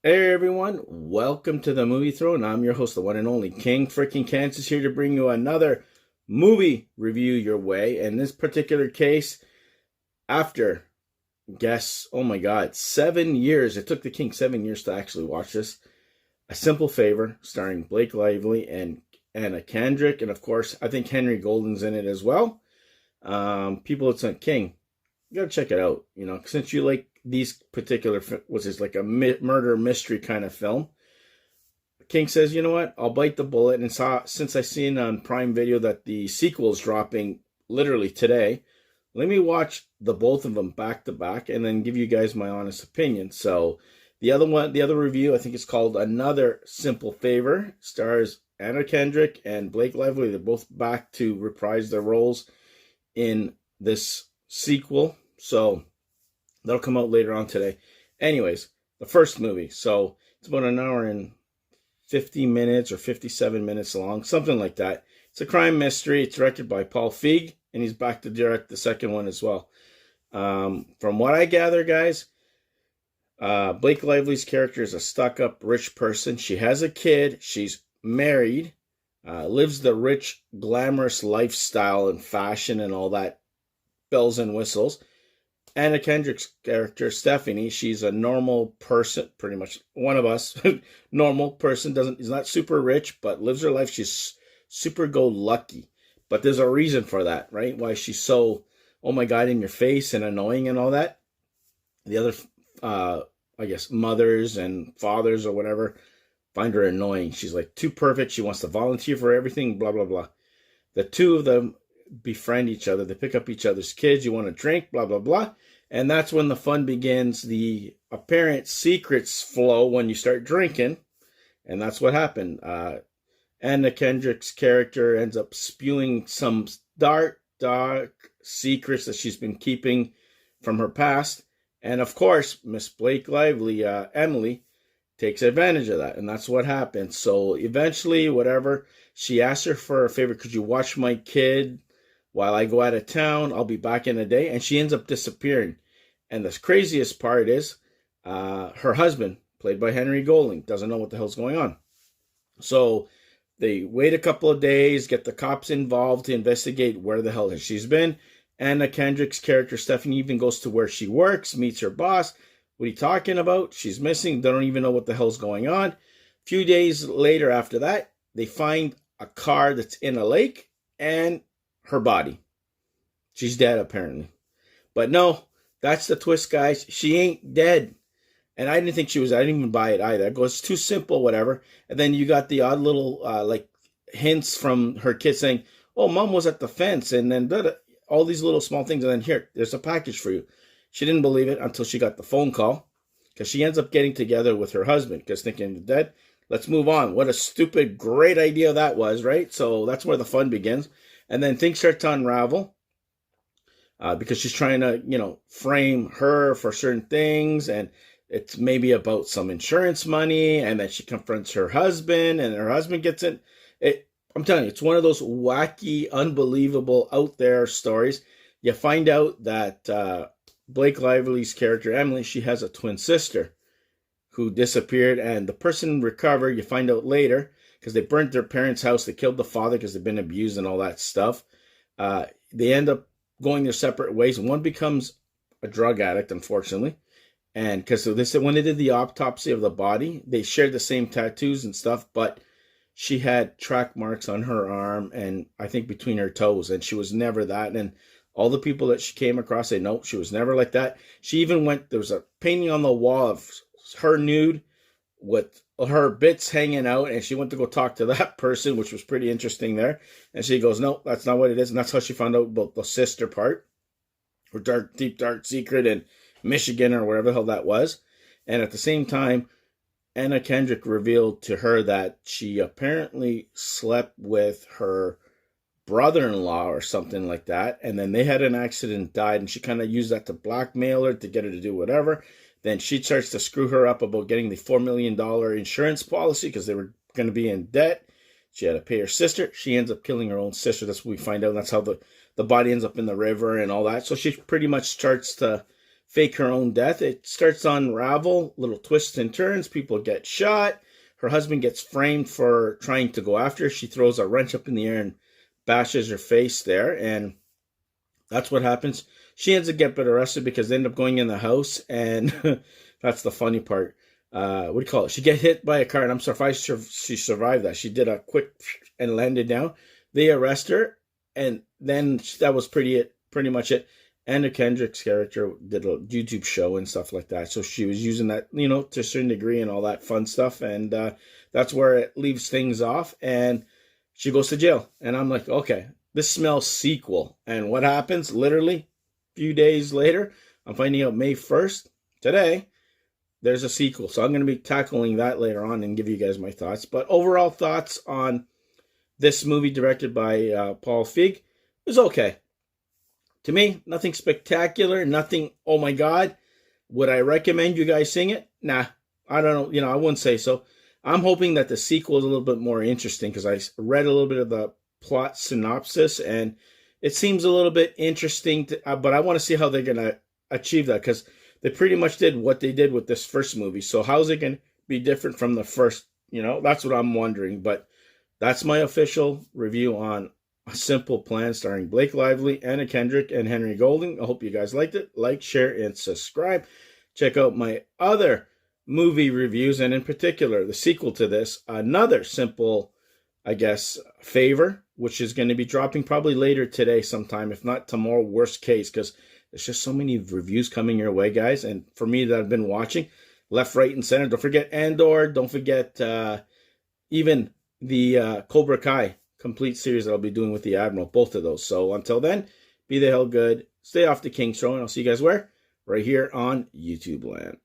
Hey everyone, welcome to the Movie Throne. I'm your host, the one and only King freaking Kansas, here to bring you another movie review your way. In this particular case, after, guess, oh my god, 7 years. It took the King 7 years to actually watch this. A Simple Favor, starring Blake Lively and Anna Kendrick. And of course, I think Henry Golden's in it as well. People, it's a King. You gotta check it out, since you like these particular, was this like a murder mystery kind of film. King says, you know what, I'll bite the bullet, and since I seen on Prime Video that the sequel is dropping literally today, let me watch the both of them back to back and then give you guys my honest opinion. So the other review, I think it's called Another Simple Favor, stars Anna Kendrick and Blake Lively. They're both back to reprise their roles in this sequel, so that'll come out later on today. Anyways, the first movie, so it's about an hour and 50 minutes or 57 minutes long, something like that. It's a crime mystery. It's directed by Paul Feig, and he's back to direct the second one as well. From what I gather, guys, Blake Lively's character is a stuck-up rich person. She has a kid. She's married, lives the rich, glamorous lifestyle and fashion and all that bells and whistles. Anna Kendrick's character, Stephanie, she's a normal person, pretty much one of us. Normal person, is not super rich, but lives her life. She's super go-lucky. But there's a reason for that, right? Why she's so, oh my God, in your face and annoying and all that. The other, I guess, mothers and fathers or whatever find her annoying. She's like too perfect. She wants to volunteer for everything, blah, blah, blah. The two of them befriend each other. They pick up each other's kids. You want to drink, blah, blah, blah. And that's when the fun begins. The apparent secrets flow when you start drinking. And that's what happened. Anna Kendrick's character ends up spewing some dark secrets that she's been keeping from her past. And of course, Miss Blake Lively, Emily, takes advantage of that. And that's what happens. So eventually, whatever, she asks her for a favor. Could you watch my kid while I go out of town? I'll be back in a day. And she ends up disappearing. And the craziest part is her husband, played by Henry Golden, doesn't know what the hell's going on. So they wait a couple of days, get the cops involved to investigate where the hell she's been. Anna Kendrick's character, Stephanie, even goes to where she works, meets her boss. What are you talking about? She's missing. They don't even know what the hell's going on. A few days later after that, they find a car that's in a lake and her body. She's dead, apparently. But no, that's the twist, guys. She ain't dead. And I didn't think she was. I didn't even buy it either. I go, it's too simple, whatever. And then you got the odd little hints from her kid saying, oh, mom was at the fence. And then all these little small things. And then here, there's a package for you. She didn't believe it until she got the phone call, because she ends up getting together with her husband, because thinking he's dead. Let's move on. What a stupid, great idea that was, right? So that's where the fun begins. And then things start to unravel because she's trying to, frame her for certain things. And it's maybe about some insurance money. And then she confronts her husband, and her husband gets it. I'm telling you, it's one of those wacky, unbelievable, out there stories. You find out that Blake Lively's character, Emily, she has a twin sister who disappeared, and the person recovered. You find out later, because they burnt their parents' house. They killed the father because they've been abused and all that stuff. They end up going their separate ways. One becomes a drug addict, unfortunately. And because they said when they did the autopsy of the body, they shared the same tattoos and stuff, but she had track marks on her arm and I think between her toes, and she was never that. And all the people that she came across say, no, she was never like that. She even there was a painting on the wall of her nude with her bits hanging out, and she went to go talk to that person, which was pretty interesting there. And she goes, no, that's not what it is. And that's how she found out about the sister part, or deep, dark secret in Michigan or wherever the hell that was. And at the same time, Anna Kendrick revealed to her that she apparently slept with her brother-in-law or something like that, and then they had an accident, died, and she kind of used that to blackmail her, to get her to do whatever. Then she starts to screw her up about getting the $4 million insurance policy because they were going to be in debt. She had to pay her sister. She ends up killing her own sister. That's what we find out. That's how the body ends up in the river and all that. So she pretty much starts to fake her own death. It starts to unravel, little twists and turns. People get shot. Her husband gets framed for trying to go after her. She throws a wrench up in the air and bashes her face there, and that's what happens. She ends up getting arrested because they end up going in the house, and that's the funny part. What do you call it? She get hit by a car, and I'm surprised she survived that. She did a quick and landed down. They arrest her, and then that was pretty much it. And Kendrick's character did a YouTube show and stuff like that. So she was using that, to a certain degree and all that fun stuff. And that's where it leaves things off. And she goes to jail. And I'm like, okay, this smells sequel. And what happens? Literally, a few days later, I'm finding out May 1st, today, there's a sequel. So I'm going to be tackling that later on and give you guys my thoughts. But overall thoughts on this movie directed by Paul Feig is okay. To me, nothing spectacular, nothing, oh my God. Would I recommend you guys seeing it? Nah, I don't know. I wouldn't say so. I'm hoping that the sequel is a little bit more interesting because I read a little bit of the plot synopsis and it seems a little bit interesting, but I want to see how they're going to achieve that because they pretty much did what they did with this first movie. So how's it going to be different from the first? That's what I'm wondering. But that's my official review on A Simple Plan starring Blake Lively, Anna Kendrick, and Henry Golding. I hope you guys liked it. Like, share, and subscribe. Check out my other movie reviews, and in particular, the sequel to this, Another Simple, Favor, which is going to be dropping probably later today sometime, if not tomorrow, worst case, because there's just so many reviews coming your way, guys. And for me that I've been watching, left, right, and center. Don't forget Andor. Don't forget even the Cobra Kai complete series that I'll be doing with the Admiral, both of those. So until then, be the hell good. Stay off the King's Throne. I'll see you guys where? Right here on YouTube land.